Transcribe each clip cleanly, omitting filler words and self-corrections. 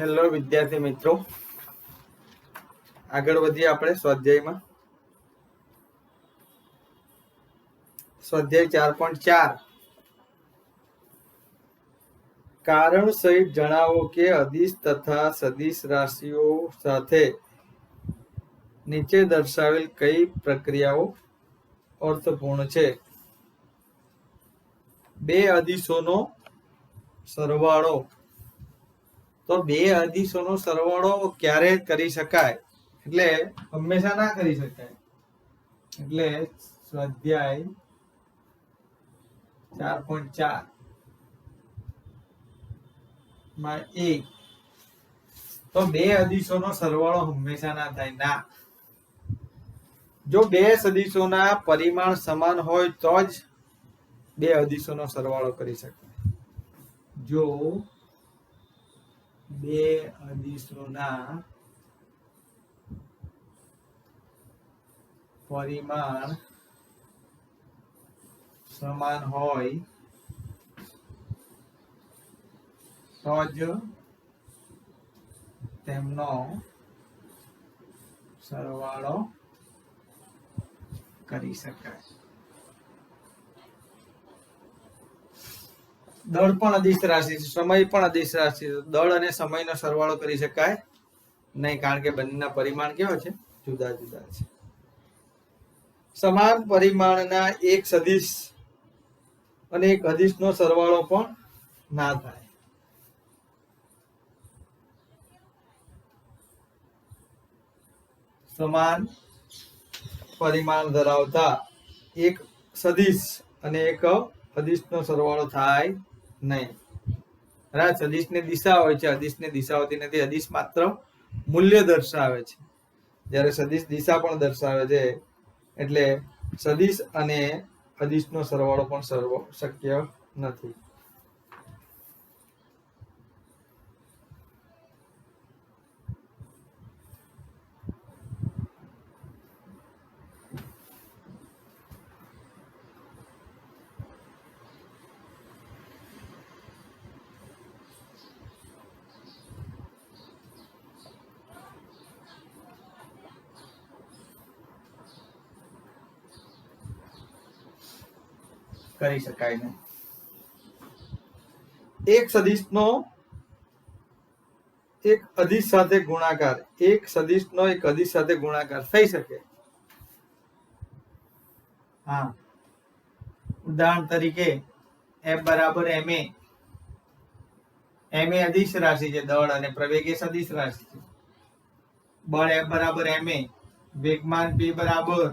Hello વિદ્યાર્થી મિત્રો, આગળ વધીએ આપણે સ્વાધ્યાયમાં. સ્વાધ્યાય 4.4 કારણ સહિત જણાવો કે અદિશ તથા સદિશ રાશિઓ સાથે નીચે દર્શાવેલ કઈ પ્રક્રિયાઓ અર્થપૂર્ણ છે. બે અદિશોનો સરવાળો. તો બે અદિશોનો સરવાળો ક્યારે કરી શકાય? એટલે હંમેશા ના કરી શકાય. એટલે સ્વાધ્યાય 4.4 માં તો બે અદિશોનો સરવાળો હંમેશા ના થાય. ના, જો બે સદિશોના પરિમાણ સમાન હોય તો જ બે અદિશોનો સરવાળો કરી શકાય. જો બે અદિશોના પરિમાણ સમાન હોય તો જ તેમનો સરવાળો કરી શકાય. દળ પણ અદિશ રાશિ છે, સમય પણ અદિશ રાશિ છે. દળ અને સમયનો સરવાળો કરી શકાય નહીં, કારણ કે બંનેના પરિમાણ કેવા છે? જુદા જુદા છે. સમાન પરિમાણના એક સદિશ અને એક અદિશનો સરવાળો પણ ના થાય. સમાન પરિમાણ ધરાવતા એક સદિશ અને એક અદિશનો સરવાળો થાય નહીં. સદિશની દિશા હોય છે, અદિશની દિશા હોતી નથી. અદિશ માત્ર મૂલ્ય દર્શાવે છે, જ્યારે સદિશ દિશા પણ દર્શાવે છે. એટલે સદિશ અને અદિશનો સરવાળો પણ શક્ય નથી. કરી શકાય નહીં. એક સદિશનો એક અદિશ સાથે ગુણાકાર. એક સદિશનો એક અદિશ સાથે ગુણાકાર થઈ શકે. હા, ઉદાહરણ તરીકે F બરાબર ma. ma અદિશ રાશિ છે દળ, અને પ્રવેગ એ સદિશ રાશિ છે. બળ F બરાબર ma, વેગમાન p બરાબર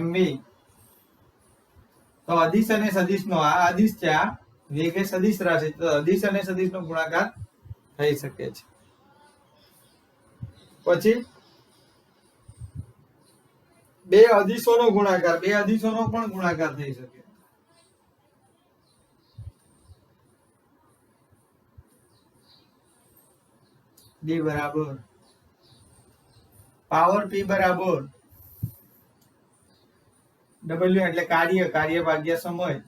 mv. તો અદિશ અને સદિશનો, આ અદિશ છે, આ વેગ એ સદિશ રાશિ, તો અદિશ અને સદિશનો ગુણાકાર થઈ શકે છે. પછી બે અદિશોનો ગુણાકાર. બે અદિશોનો પણ ગુણાકાર થઈ શકે. d બરાબર પાવર p બરાબર w એટલે કાર્ય ભાગ્યા સમય,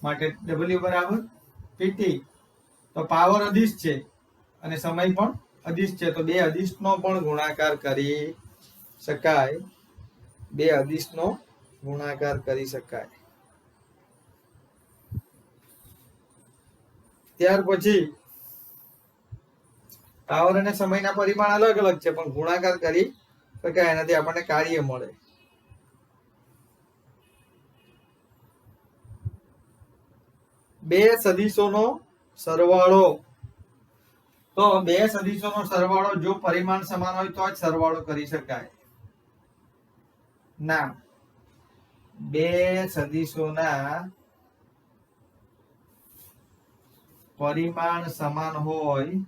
માટે w બરાબર pt. તો પાવર અદિશ છે અને સમય પણ અદિશ છે, તો બે અદિશનો પણ ગુણાકાર કરી શકાય. બે અદિશનો ગુણાકાર કરી શકાય. ત્યાર પછી પાવર અને સમયના પરિમાણ અલગ અલગ છે, પણ ગુણાકાર કરી શકાય. એનાથી આપણને કાર્ય મળે. બે સદિશોનો સરવાળો. તો બે સદિશોનો સરવાળો જો પરિમાણ સમાન હોય તો જ સરવાળો કરી શકાય. ના, બે સદિશોના પરિમાણ સમાન હોય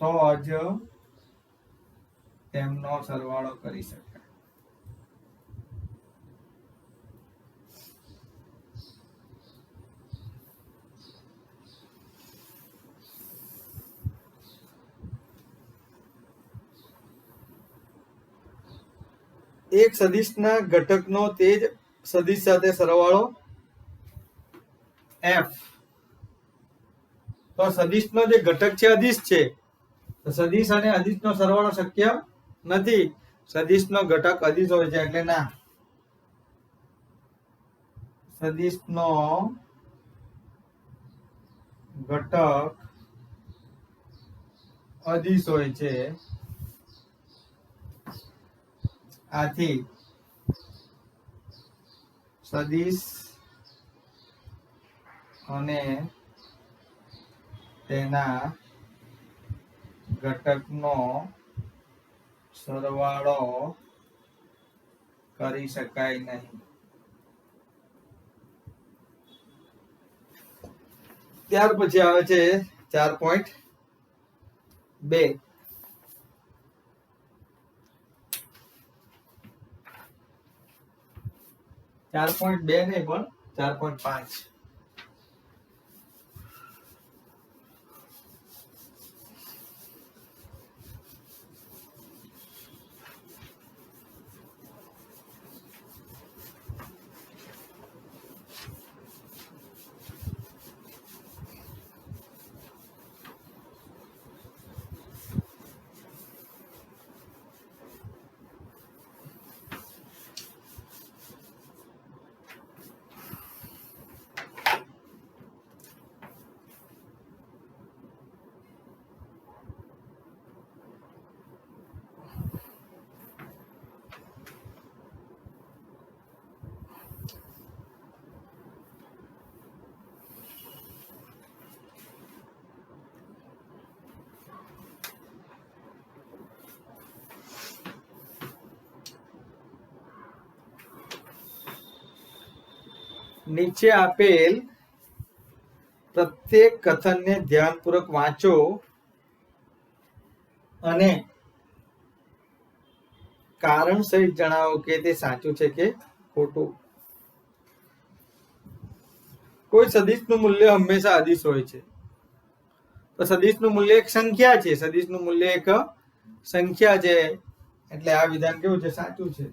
તો જ તેમનો સરવાળો કરી શકાય. એક સદિશના ઘટકનો તે જ સદિશ સાથે સરવાળો f. તો સદિશનો જે ઘટક છે અદિશ છે, તો સદિશ અને અદિશનો સરવાળો શક્ય નથી. સદિશનો ઘટક અદિશ હોય છે એટલે ના. સદિશનો ઘટક અદિશ હોય છે, આથી સદિશ અને તેના ઘટકનો સરવાળો કરી શકાય નહીં. ત્યાર પછી આવે છે 4.2. 4.2 નહીં પણ 4.5. નીચે આપેલ પ્રત્યેક કથનને ધ્યાનપૂર્વક વાંચો અને કારણ સહિત જણાવો કે તે સાચું છે કે ખોટું. કોઈ સદિશનું મૂલ્ય હંમેશા અદિશ હોય છે. તો સદિશનું મૂલ્ય એક સંખ્યા છે. સદિશનું મૂલ્ય એક સંખ્યા છે એટલે આ વિધાન કેવું છે? સાચું છે.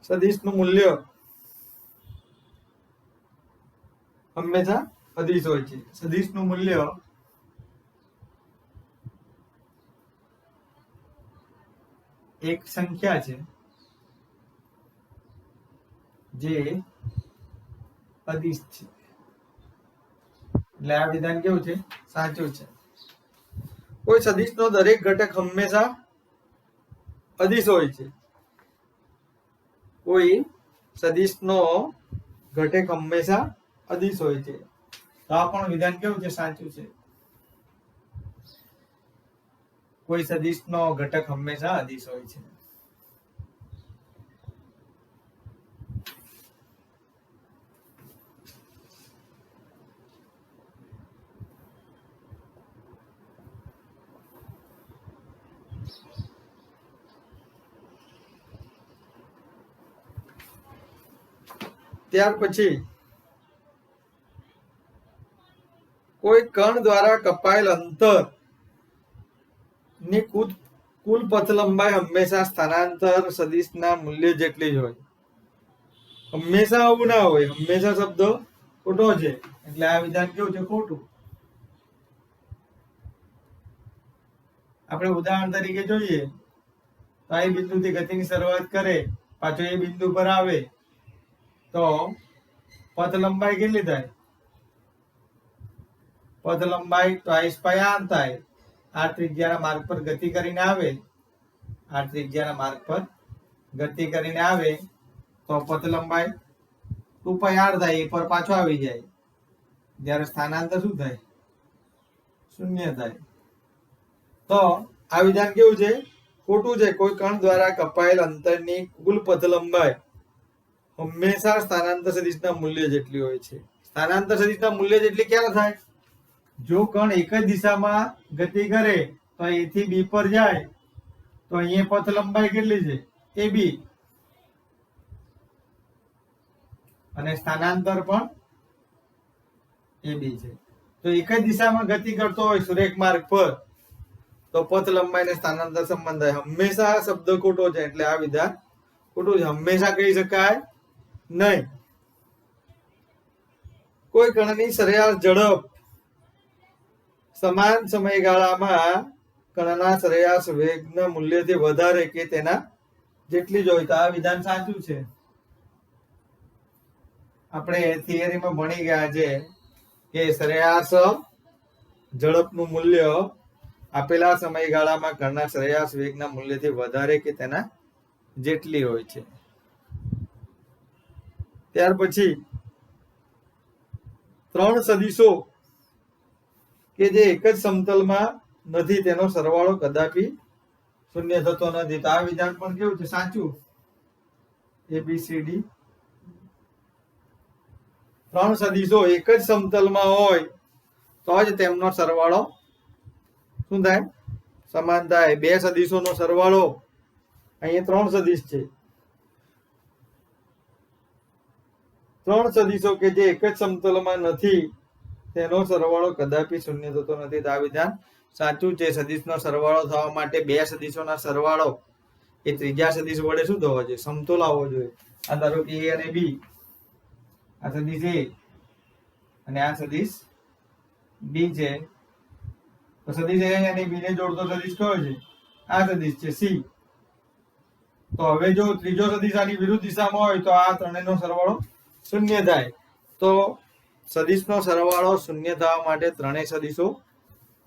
સદિશનું મૂલ્ય હંમેશા અદિશ હોય છે. સદિશનું મૂલ્ય એક સંખ્યા છે જે અદિશ છે એટલે આ વિધાન કેવું છે? સાચું છે. કોઈ સદિશનો દરેક ઘટક હંમેશા અદિશ હોય છે. કોઈ સદિશનો ઘટક હંમેશા અદિશ હોય છે. તો આ પણ વિધાન કેવું છે? સાચું છે. કોઈ સદિશનો ઘટક હંમેશા અદિશ હોય છે. ત્યાર પછી કોઈ કણ દ્વારા કપાયેલ અંતર ની કુલ પથ લંબાઈ હંમેશા સ્થાનાંતર સદિશના મૂલ્ય જેટલી જ હોય. હંમેશા આવું ના હોય. હંમેશા શબ્દ ખોટો છે એટલે આ વિધાન કેવું છે? ખોટું. આપણે ઉદાહરણ તરીકે જોઈએ તો આ બિંદુથી ગતિની શરૂઆત કરે, પાછો એ બિંદુ પર આવે તો પથ લંબાઈ કેટલી થાય? પથ લંબાઈ તો આ સ્પાઈ આર થાય. આ ત્રિજ્યાના માર્ગ પર ગતિ કરીને આવે, આ ત્રિજ્યાના માર્ગ પર ગતિ કરીને આવે તો પથ લંબાઈ 2πr થાય. એ પર પાછો આવી જાય જ્યારે સ્થાનાંતર શું થાય? શૂન્ય થાય. તો આ વિધાન કેવું છે? ખોટું છે. કોઈ કણ દ્વારા કપાયેલ અંતરની કુલ પથ લંબાઈ હંમેશા સ્થાનાંતર સદિશના મૂલ્ય જેટલી હોય છે. સ્થાનાંતર સદિશના મૂલ્ય જેટલી ક્યારે થાય? જો કણ એક જ દિશામાં ગતિ કરે તો a થી b પર જાય તો અહીંયા પથ લંબાઈ કેટલી છે? ab. અને સ્થાનાંતર પણ એ બી છે. તો એક જ દિશામાં ગતિ કરતો હોય સુરેખ માર્ગ પર તો પથ લંબાઈ ને સ્થાનાંતર સંબંધ હોય. હંમેશા શબ્દ ખોટો છે એટલે આ વિધાન ખોટું છે. હંમેશા કહી શકાય નહીં. કોઈ કણની સરેરાશ ઝડપ સમાન સમયગાળામાં કણના સરેરાશ વેગના મૂલ્યથી વધારે કે તેના જેટલી જ હોય તો આ વિધાન સાચું છે. આપણે થિયરીમાં ભણી ગયા છે કે સરેરાશ ઝડપનું મૂલ્ય આપેલા સમયગાળામાં કણના સરેરાશ વેગના મૂલ્યથી વધારે કે તેના જેટલી હોય છે. ત્યાર પછી 3 સદિશો કે જે એક જ સમતલમાં નથી તેનો સરવાળો કદાપી શૂન્ય થતો નથી. તો આ વિધાન પણ કેવું છે? સાચું. ABCD 3 સદિશો એક જ સમતલમાં હોય તો જ તેમનો સરવાળો શું થાય? સમાન થાય. 2 સદિશોનો સરવાળો અહીંયા 3 સદિશ છે. 3 સદિશો કે જે એક જ સમતલમાં નથી તેનો સરવાળો કદાપી શૂન્ય થતો નથી. તો આ વિધાન સાચું છે. સદિશનો સરવાળો થવા માટે 2 સદિશોના સરવાળો એ ત્રીજા સદિશ વડે શું થવો જોઈએ? સમતોલ આવવો જોઈએ. આ ધારો કે A અને B, આ સદિશ A અને આ સદિશ B છે. તો સદિશ A અને B ને જોડતો સદિશ કયો છે? આ સદિશ છે C. તો હવે જો ત્રીજો સદિશ આની વિરુદ્ધ દિશામાં હોય તો આ ત્રણેયનો સરવાળો શૂન્ય થાય. તો સદિશનો સરવાળો શૂન્ય થવા માટે ત્રણેય સદિશો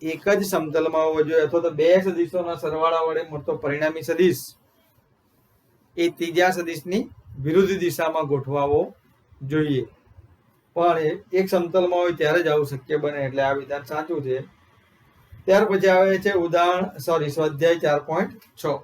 એક જ સમતલમાં હોવો જોઈએ અથવા તો 2 સદિશોના સરવાળા વડે મળતો પરિણામી સદિશ એ ત્રીજા સદિશની વિરુદ્ધ દિશામાં ગોઠવાવો જોઈએ. પણ એક સમતલમાં હોય ત્યારે જ આવું શક્ય બને એટલે આ વિધાન સાચું છે. ત્યાર પછી આવે છે સ્વાધ્યાય 4.6.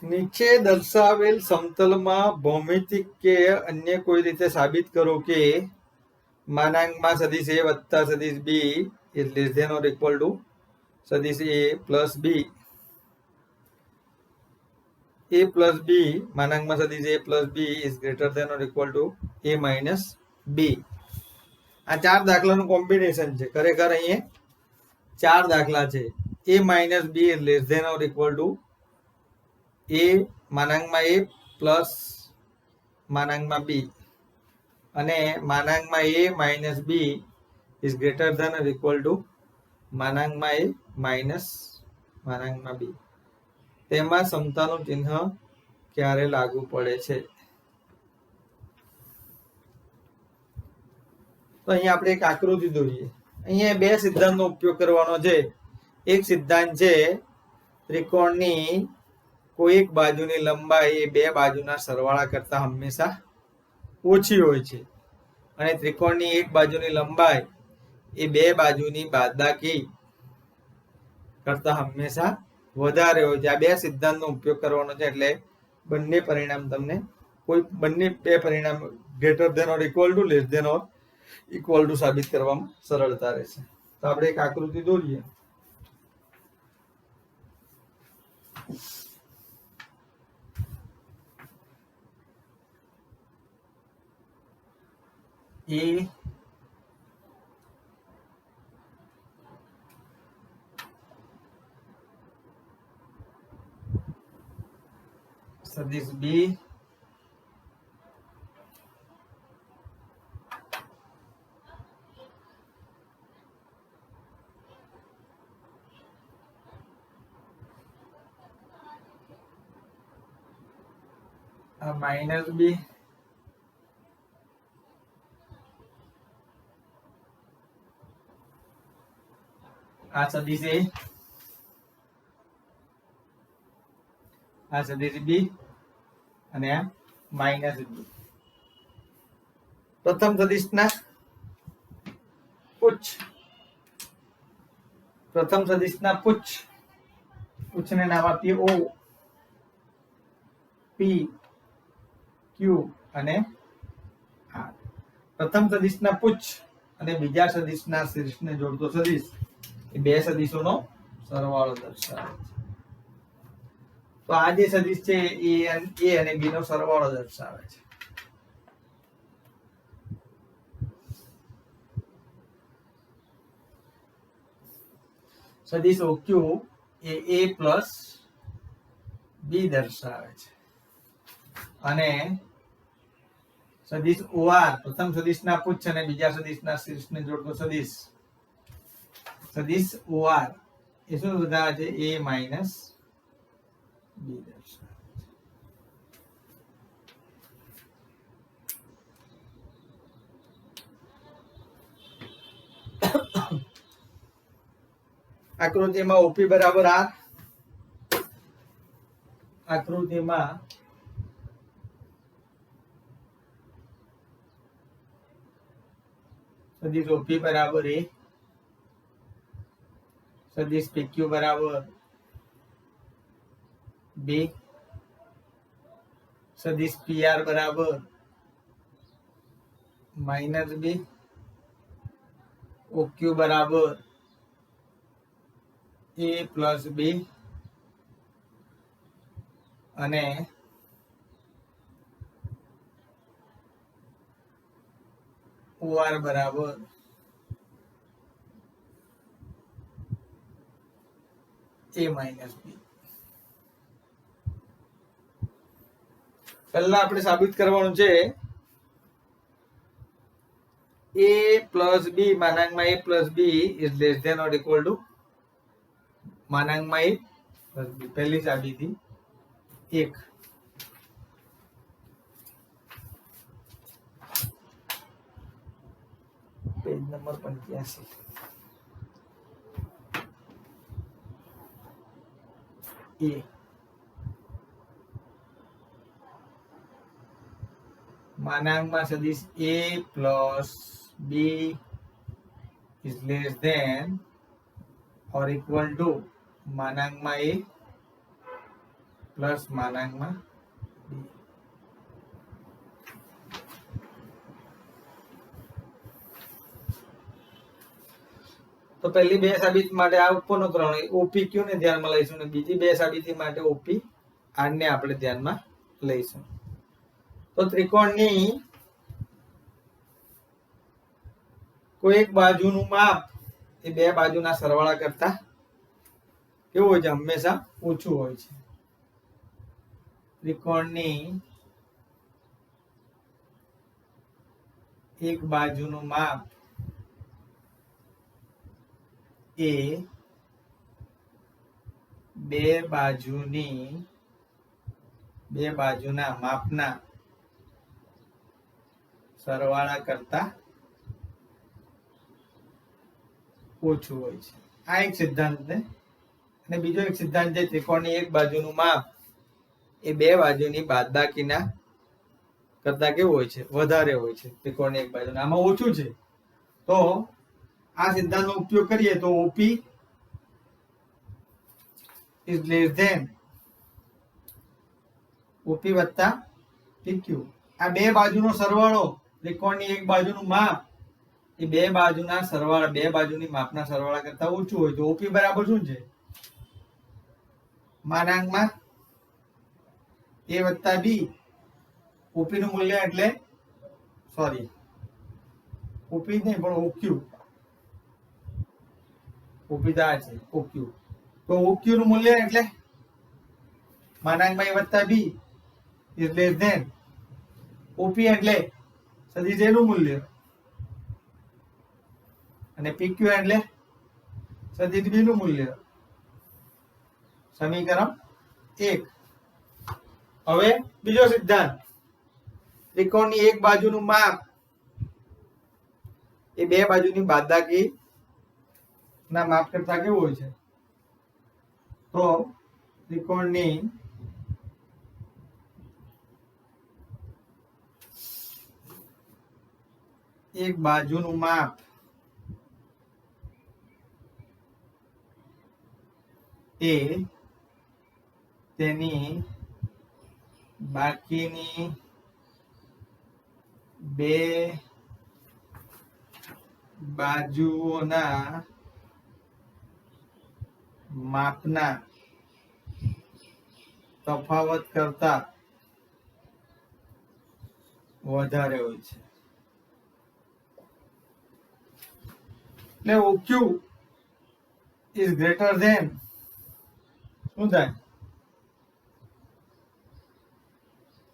નીચે દર્શાવેલ સમતલમાં ભૌમિતિક કે અન્ય કોઈ રીતે સાબિત કરો કે માનાંકમાં સદિશ A વત્તા સદિશ B is less than or equal to સદિશ A plus B. A plus B માનાંકમાં સદિશ A plus B is greater than or equal to A minus B. આ 4 દાખલાનું કોમ્બિનેશન છે. ખરેખર અહીંયા 4 દાખલા છે. A minus B is less than or equal to A માનાંકમાં A plus માનાંકમાં B અને માનાંકમાં A minus B is greater than or equal to માનાંકમાં A માઇનસ માનાંકમાં B. તેમાં સમતાનું ચિહ્ન ક્યારે લાગુ પડે છે? તો અહીંયા આપણે એક આકૃતિ દોરીએ. અહીંયા 2 સિદ્ધાંતનો ઉપયોગ કરવાનો છે. એક સિદ્ધાંત છે ત્રિકોણની કોઈ એક બાજુની લંબાઈ એ 2 બાજુના સરવાળા કરતા હંમેશા ઓછી હોય છે અને ત્રિકોણની એક બાજુની લંબાઈ એ 2 બાજુની બાદબાકી કરતા હંમેશા વધારે હોય છે. આ 2 સિદ્ધાંતનો ઉપયોગ કરવાનો છે એટલે બંને પરિણામ તમને બંને 2 પરિણામ greater than or equal to less than or equal to સાબિત કરવામાં સરળતા રહેશે. તો આપણે એક આકૃતિ દોરીએ. A સદિશ B આ માઇનસ B આ સદિશ A આ સદિશ B અને આ માઇનસ B. તો પ્રથમ સદિશના પુચ્છ, પ્રથમ સદિશના પુચ્છને નામ આપીએ ઓ, પી, ક્યુ અને આર. પ્રથમ સદિશના પુચ્છ અને બીજા સદિશના શીર્ષને જોડતો સદિશ એ બે સદિશોનો સરવાળો દર્શાવે છે. તો આ જે સદિશ છે એ અને બી નો સરવાળો દર્શાવે છે. સદિશ ઓક્યુ એ a પ્લસ બી દર્શાવે છે અને સદિશ ઓઆર પ્રથમ સદિશના પુચ્છ અને બીજા સદિશના શીર્ષને જોડતો સદિશ ઓઆર એ શું દર્શાવે છે? a માઇનસ બી દર્શાવે છે. આકૃતિમાં ઓપી બરાબર આર, આકૃતિમાં સદિશ ઓપી બરાબર એ, સદિશ પીક્યુ બરાબર બી, સદિશ પીઆર બરાબર માઇનસ બી, ઓક્યુ બરાબર a પ્લસ બી અને ઓઆર બરાબર a માઇનસ બી. પહેલા આપણે સાબિત કરવાનું છે a પ્લસ બી માનાંકમાં a plus B is less than or equal to માનાંકમાં a પ્લસ બી. પહેલી સાબિતી 1. Page number 85. a માનાંકમાં સદિશ a plus B is less than or equal to માનાંકમાં a પ્લસ માનાંકમાં b. તો પહેલી બે સાબિતી માટે આ ઉપરનો ત્રણ ઓપી ક્યુ ને ધ્યાનમાં લઈશું અને બીજી બે સાબિતી માટે ઓપી આર ને આપણે ધ્યાનમાં લઈશું. તો ત્રિકોણની કોઈ એક બાજુનું માપ એ બે બાજુના સરવાળા કરતા કેવું હોય છે? હંમેશા ઓછું હોય છે. ત્રિકોણની એક બાજુનું માપ એ બે બાજુના માપના સરવાળા કરતા ઓછું હોય છે. આ એક સિદ્ધાંત ને અને બીજો એક સિદ્ધાંત છે ત્રિકોણની એક બાજુનું માપ એ બે બાજુની બાદબાકીના કરતા કેવું હોય છે? વધારે હોય છે. ત્રિકોણની એક બાજુના આમાં ઓછું છે. તો આ સિદ્ધાંતનો ઉપયોગ કરીએ તો OP is less than OP વત્તા પીક્યુ. આ બે બાજુનો સરવાળો ત્રિકોણની એક બાજુનું માપ એ બે બાજુના સરવાળા બે બાજુની માપના સરવાળા કરતા ઓછું હોય તો ઓપી બરાબર શું છે? માનાંકમાં a વત્તા બી. ઓપી નું મૂલ્ય એટલે ઓપી નહીં પણ ઓક્યુ. ઓપી તો આ છે ઓક્યુ. તો ઓક્યુ નું મૂલ્ય એટલે માનાંકમાં a વત્તા B is less than OP એટલે સદિશ a નું મૂલ્ય અને પીક્યુ એટલે સદિશ બી નું મૂલ્ય. સમીકરણ 1. હવે બીજો સિદ્ધાંત ત્રિકોણની એક બાજુનું માપ એ બે બાજુની બાદબાકી ના માપ કરતા કેવું હોય છે? તો ત્રિકોણની એક બાજુનું માપ એ તેની બાકીની બે બાજુઓના માપના તફાવત કરતા વધારે હોય છે. એટલે OQ is greater than શું થાય?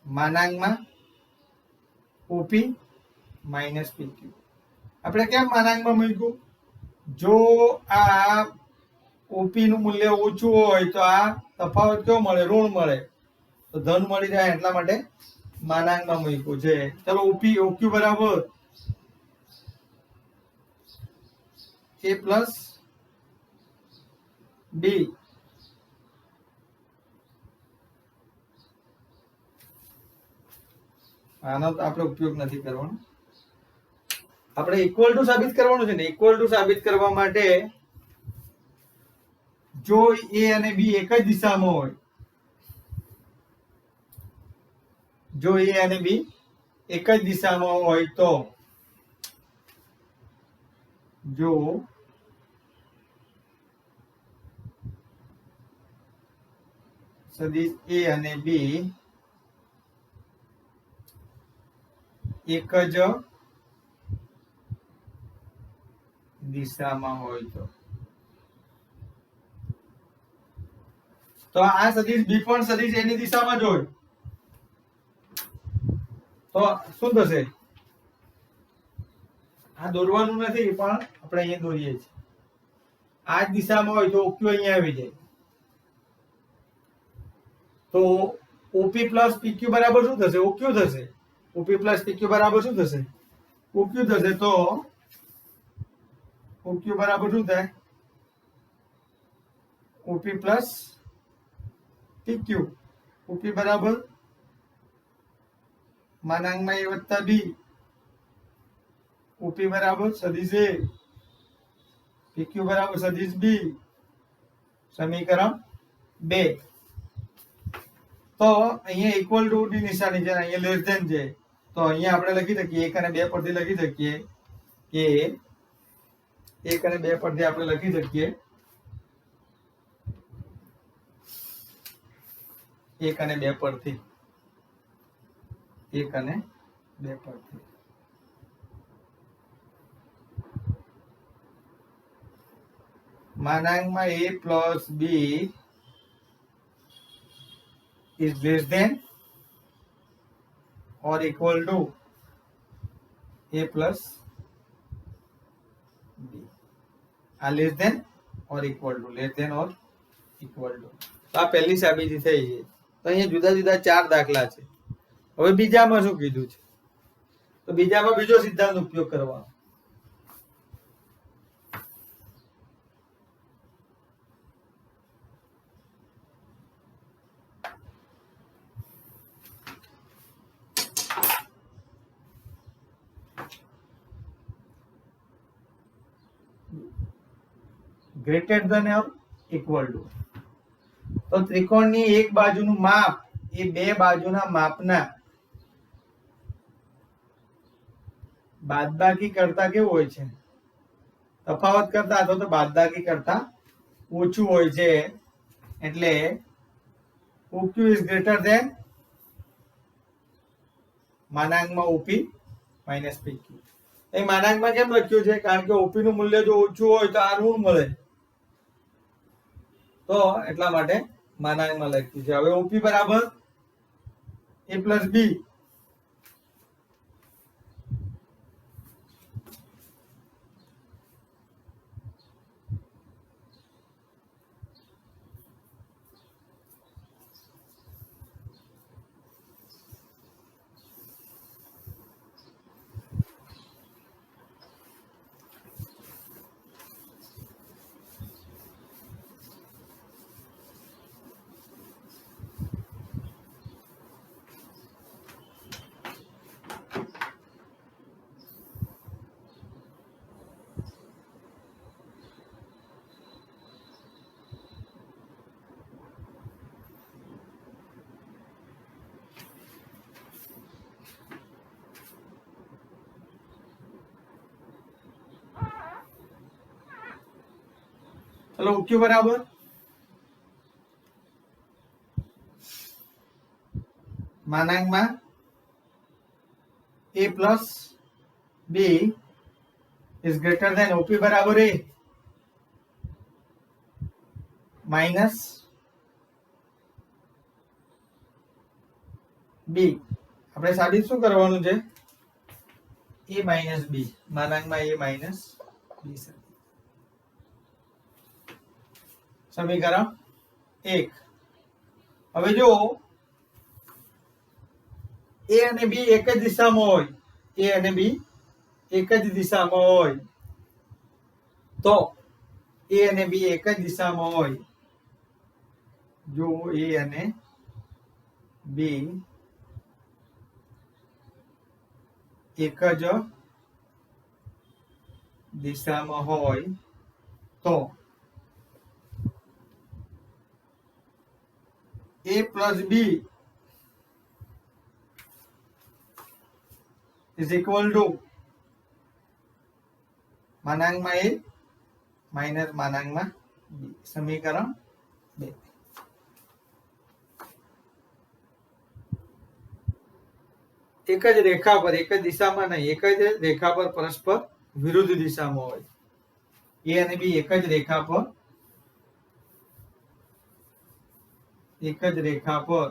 માનાંકમાં OP માઇનસ PQ. આપણે કેમ માનાંકમાં મૂક્યું? જો આ OP નું મૂલ્ય ઓછું હોય તો આ તફાવત કેવો મળે? ઋણ મળે. તો ધન મળી જાય એટલા માટે માનાંકમાં મૂક્યું છે. ચલો OQ બરાબર A પ્લસ B. આનો તો આપણે ઉપયોગ નથી કરવાનો. આપણે ઇક્વલ ટુ સાબિત કરવાનું છે ને. ઇક્વલ ટુ સાબિત કરવા માટે જો A અને B એક જ દિશામાં હોય, જો A અને B એક જ દિશામાં હોય તો જો સદિશ A અને B એક જ દિશામાં હોય તો આ સદિશ B પણ સદિશ A ની દિશામાં જ હોય તો શું થશે? આ દોરવાનું નથી પણ આપણે અહીંયા દોરીએ છીએ. આ જ દિશામાં હોય તો OQ અહીંયા આવી જાય. તો OP પ્લસ PQ બરાબર શું થશે? OQ થશે. OP પ્લસ PQ બરાબર શું થશે? OQ થશે. તો OQ બરાબર શું થાય? OP plus PQ. OP બરાબર માનાંકમાં A વત્તા B. OP બરાબર સદિશ A. PQ બરાબર સદિશ B. સમીકરણ 2. તો અહીંયા ઇક્વલ ટુ ની નિશાની છે, અહીંયા લેસ ધેન છે. તો અહીંયા આપણે લખી શકીએ 1 અને 2 પરથી લખી શકીએ કે 1 અને 2 પરથી આપણે લખી શકીએ 1 અને 2 પરથી 1 અને 2 પરથી માનાંકમાં A plus B is less than or equal to A plus B. આ less than or equal to, less than or equal to. તો આ પહેલી સાબિતી થઈ છે. તો અહીંયા જુદા જુદા 4 દાખલા છે. હવે બીજામાં શું કીધું છે? તો બીજામાં બીજો સિદ્ધાંત ઉપયોગ કરવાનો. Greater than or equal to. તો ત્રિકોણની એક બાજુનું માપ એ બે બાજુના માપના બાદબાકી કરતા કેવું હોય છે? તફાવત કરતા અથવા તો બાદબાકી કરતા ઓછું હોય છે. એટલે OQ is greater than માનાંકમાં OP minus PQ. એ માનાંકમાં કેમ લખ્યું છે? કારણ કે OP નું મૂલ્ય જો ઓછું હોય તો આ ઋણ મળે, તો એટલા માટે માનાંકમાં લખ્યું છે. હવે OP બરાબર A પ્લસ B. ચલો OQ બરાબર માનાંકમાં a plus b is greater than OP બરાબર a માઇનસ b. આપણે સાબિત શું કરવાનું છે? a માઇનસ b માનાંકમાં a માઇનસ b. સમીકરણ 1. હવે જો a અને b એક જ દિશામાં હોય, a અને b એક જ દિશામાં હોય, તો a અને b એક જ દિશામાં હોય, જો a અને b એક જ દિશામાં હોય તો a plus b is equal to માનાંકમાં a માઇનસ માનાંકમાં b. સમીકરણ 2. એક જ રેખા પર એક જ દિશામાં નહીં, એક જ રેખા પર પરસ્પર વિરુદ્ધ દિશામાં હોય, a અને b એક જ રેખા પર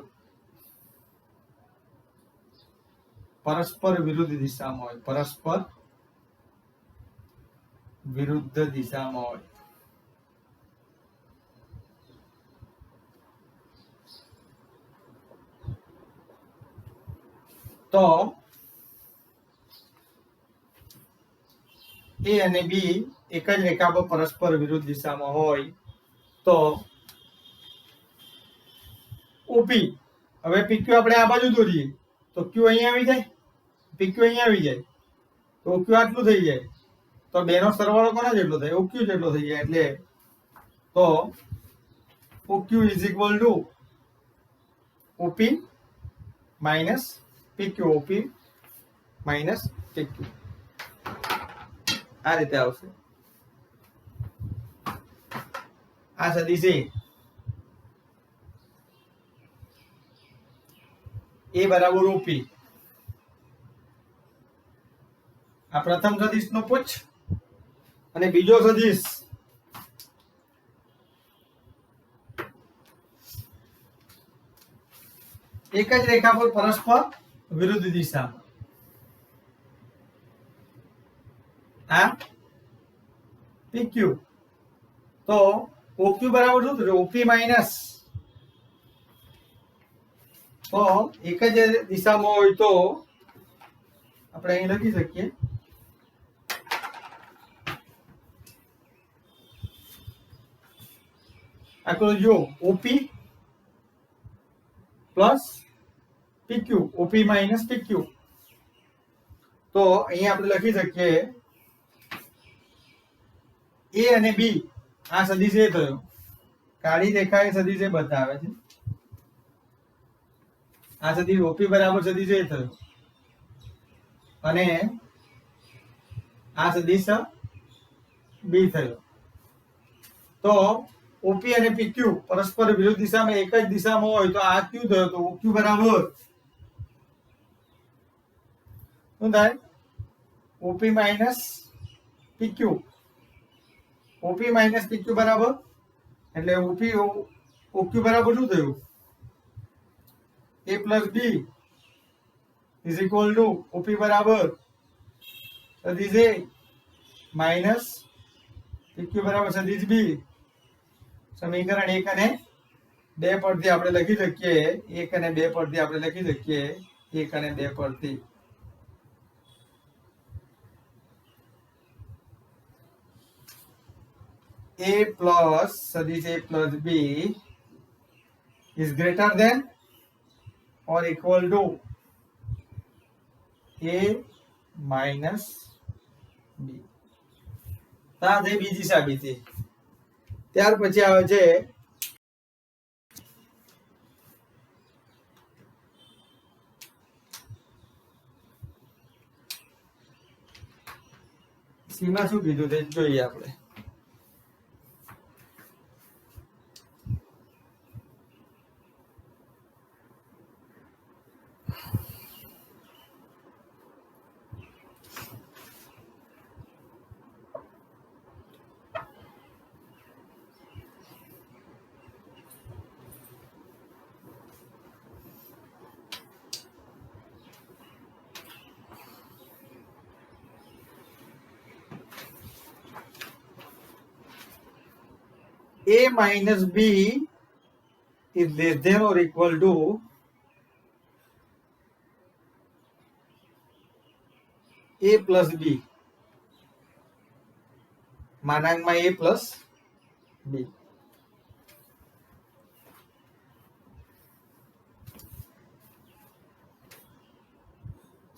પરસ્પર વિરુદ્ધ દિશામાં હોય, પરસ્પર વિરુદ્ધ દિશામાં હોય, તો a અને b એક જ રેખા પર પરસ્પર વિરુદ્ધ દિશામાં હોય તો OP, હવે PQ આપણે આ બાજુ દોરીએ તો Q અહીંયા આવી જાય, PQ અહીંયા આવી જાય તો OQ આટલું થઈ જાય, તો બેનો સરવાળો કોના જેટલો થાય? OQ જેટલો થઈ જાય. એટલે તો OQ is equal to OP minus PQ, OP minus PQ. આ રીતે આવશે. આ સદિશ A બરાબર OP. આ પ્રથમ સદિશનો પુચ્છ અને બીજો સદિશ એક જ રેખા પર પરસ્પર વિરુદ્ધ દિશામાં. આ PQ, તો OQ બરાબર શું થશે? OP માઇનસ, તો એક જ દિશામાં હોય તો આપણે અહીં લખી શકીએ આખો જો OP plus PQ, OP minus PQ. તો અહીંયા આપણે લખી શકીએ a અને b આ સદિશ એ થયો, કાળી રેખા એ સદિશ એ બતાવે છે, આ સદિશ OP બરાબર સદિશ એ થયો અને આ સદિશ b થયો. તો OP અને PQ પરસ્પર વિરુદ્ધ દિશામાં એક જ દિશામાં હોય તો આ Q થયો, તો OQ બરાબર શું થાય? OP minus PQ, OP minus PQ બરાબર એટલે OQ બરાબર શું થયું? A plus b is equal to OP બરાબર સદિશ a માઇનસ PQ બરાબર સદિશ b. સમીકરણ 1 અને 2 પરથી આપણે લખી શકીએ, 1 અને 2 પરથી આપણે લખી શકીએ, 1 અને 2 પરથી a plus સદિશ a plus b is greater than or equal to a minus b. આ થઈ બીજી સાબિતી. ત્યાર પછી આવે છે સીમા શું કીધું તે જોઈએ આપણે. a minus b is less than or equal to a plus b માનાંકમાં a plus b.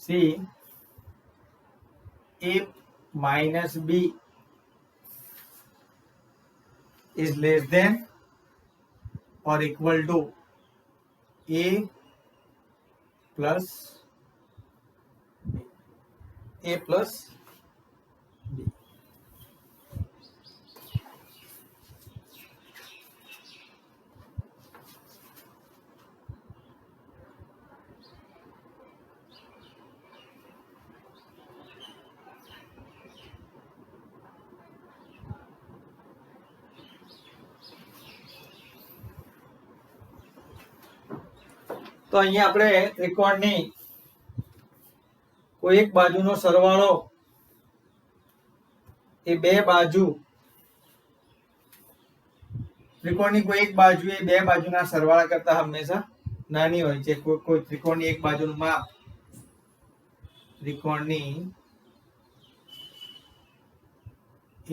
See, a minus b is less than or equal to a plus b. A plus b. તો અહીંયા આપણે ત્રિકોણની કોઈ એક બાજુનો સરવાળો એ બે બાજુ ત્રિકોણની કોઈ એક બાજુ એ બે બાજુના સરવાળા કરતા હંમેશા નાની હોય છે. કોઈ ત્રિકોણની એક બાજુનું માપ ત્રિકોણની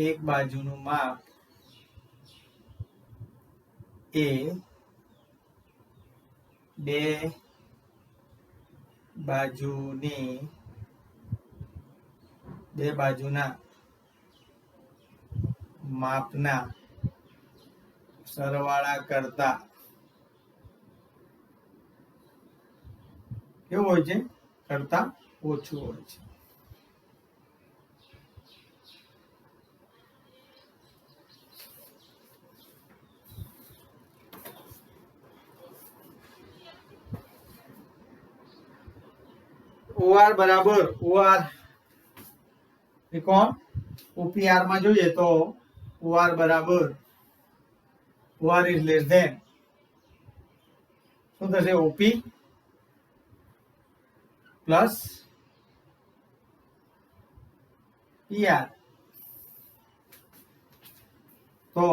એક બાજુનું માપ એ બે બાજુના માપના સરવાળા કરતા કેવું હોય છે? કરતા ઓછું હોય છે. OR બરાબર OR ત્રિકોણ OPR માં જોઈએ તો OR બરાબર OR is less than શું થશે? OP plus PR. તો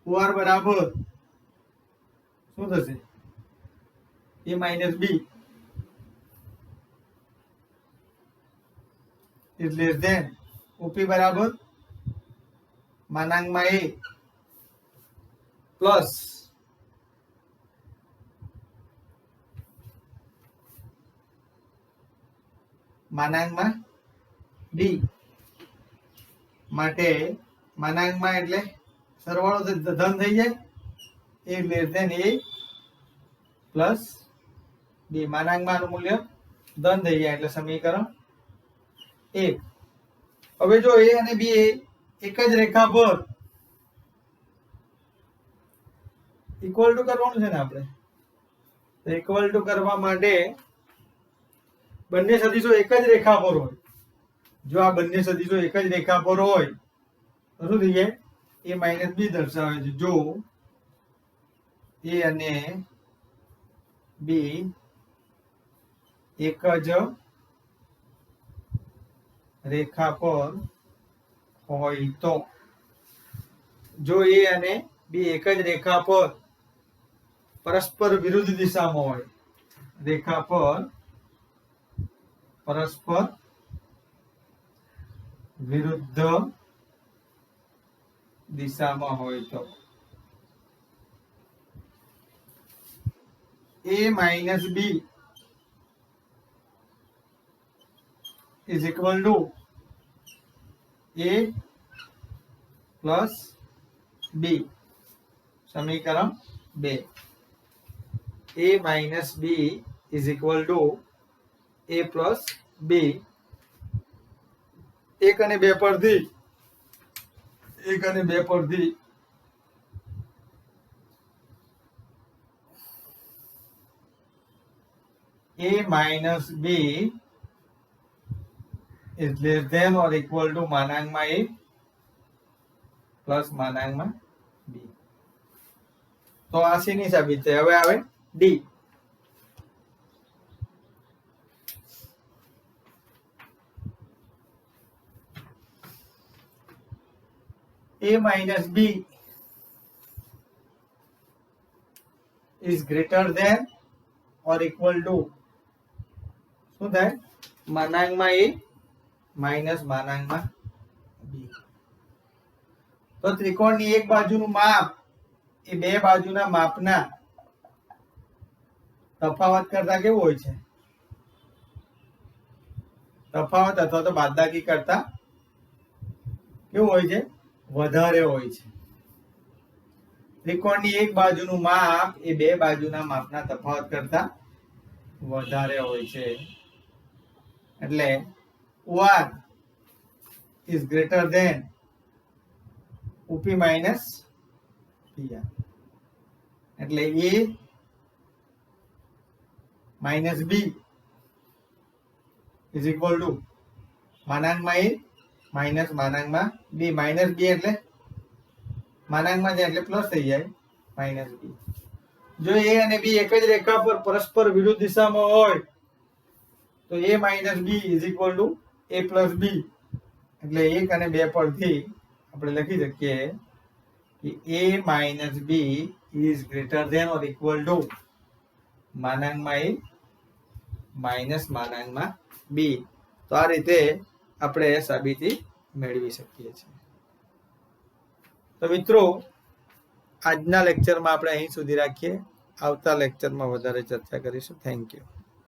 OR બરાબર શું થશે? A minus B is less than OP બરાબર માનાંકમાં A પ્લસ માનાંકમાં B માટે માનાંકમાં એટલે સરવાળો ધન થઈ જાય. A less than A plus B માનાંકમાં નું મૂલ્ય ધન થઈ જાય એટલે સમીકરણ 1. હવે જો A અને B એક જ રેખા પર ઇક્વલ ટુ કરવાનું છે ને આપણે, તો ઇક્વલ ટુ કરવા માટે બંને સદિશો એક જ રેખા પર હોય. જો આ બંને સદિશો એક જ રેખા પર હોય તો શું થઈ જાય? A minus B દર્શાવે છે. જો A અને B એક જ રેખા પર હોય તો, જો A અને B એક જ રેખા પર પરસ્પર વિરુદ્ધ દિશામાં હોય, રેખા પર પરસ્પર વિરુદ્ધ દિશામાં હોય તો A minus B is equal to A plus B. સમીકરણ 2. A minus B is equal to A plus B. 1 અને 2 પરથી A minus B is less than or equal to માનાંકમાં A પ્લસ માનાંકમાં B. તો આ શેની સાબિત થાય? હવે આવે D. A minus B is greater than or equal to શું થાય માનાંકમાં a માઇનસ માનાંકમાં b. તો ત્રિકોણની એક બાજુનું માપ એ બે બાજુના માપના તફાવત કરતા કેવું હોય છે? તફાવત અથવા તો બાદબાકી કરતા કેવું હોય છે? વધારે હોય છે. ત્રિકોણની એક બાજુનું માપ એ બે બાજુના માપના તફાવત કરતા વધારે હોય છે. એટલે OR is greater than UP minus PR. એટલે A minus B is equal to માનાંકમાં A minus માનાંકમાં B. Minus B એટલે માનાંકમાં જાય એટલે પ્લસ થઈ જાય માઇનસ B. જો A અને B એક જ રેખા પર પરસ્પર વિરુદ્ધ દિશામાં હોય તો A minus B is equal to A plus B. એટલે 1 અને 2 પરથી આપણે લખી શકીએ કે A minus B is greater than or equal to માનાંકમાં A માઇનસ માનાંકમાં B. તો આ રીતે આપણે સાબિતી મેળવી શકીએ છીએ. તો મિત્રો આજના લેક્ચરમાં આપણે અહીં સુધી રાખીએ. આવતા લેક્ચરમાં વધારે ચર્ચા કરીશું. Thank you.